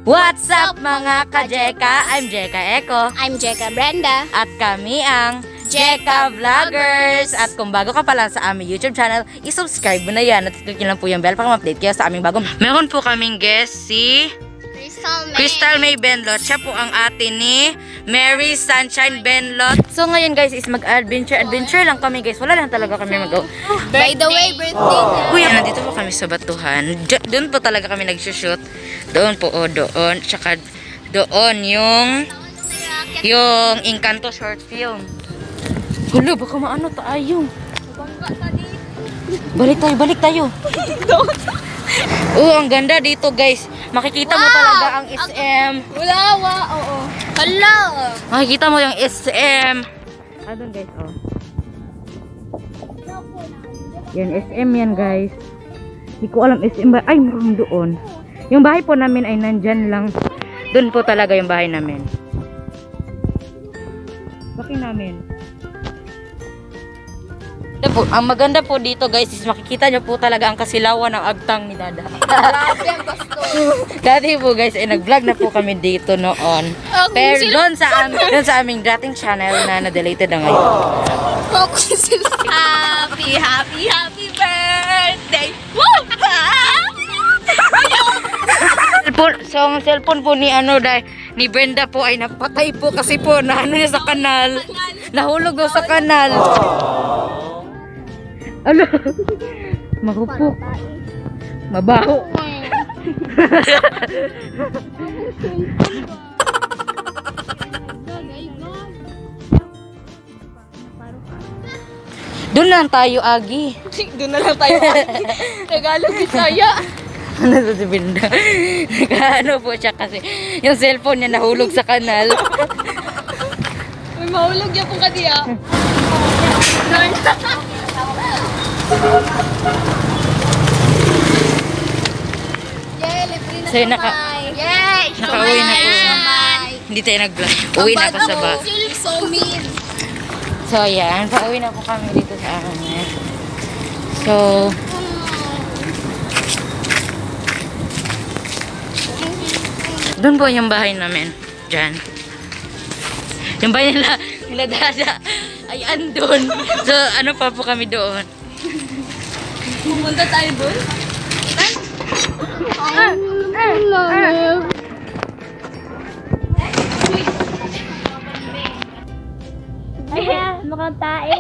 What's up mga ka-Jeka? I'm Jeka Eco. I'm Jeka Brenda. At kami ang Jeka Vloggers. At kung bago ka pala sa aming YouTube channel, i-subscribe mo na yan at click nyo lang po yung bell para ma-update kayo sa aming bagong. Meron po kaming guest si Crystal May Benlot. Siya po ang ate ni Mary Sunshine Benlot. So ngayon guys is mag-adventure lang kami guys. Wala lang talaga kami mag-go. By the way, birthday na. Uy, nandito po kami sa Batuhan. Doon po talaga kami nag-shoot. Doon po, doon. Tsaka doon yung Encanto short film. Hulo, baka maano tayo. Balik tayo. Ang ganda dito guys. Makikita mo talaga ang SM. Oo. Hala. Makikita mo yung SM. Doon guys, Yan, SM yan guys. Hindi ko alam SM ba. Ay, mukhang doon. Yung bahay po namin ay nandyan lang. Doon po talaga yung bahay namin. Bakit namin? Ang maganda po dito guys is makikita nyo po talaga ang kasilawan ng agtang ni Dada. Dati po guys ay nag-vlog na po kami dito noon. Pero doon sa aming dating channel na na-deleted na ngayon. Happy birthday! Woo! So ang cellphone po ni ni Brenda po ay napatay po kasi po na niya sa kanal. Nahulog daw sa kanal. Ano? Mahupok. Mabaho. Doon lang tayo, Agi. Doon na lang tayo. Tagalog, Bisaya. Ano sa si Brenda? Ano po siya kasi yung cellphone niya nahulog sa kanal. May mahulog niya po kadiya. So nakauwi na po. Hindi tayo nag-vlog. Uwi na ako sa bahay. So yan, pauwi na po kami dito sa amin. So doon po yung bahay namin. Diyan. Yung bahay nila Dada ay andun. So ano pa po kami doon. Pumunta tayo doon? Mukhang tae.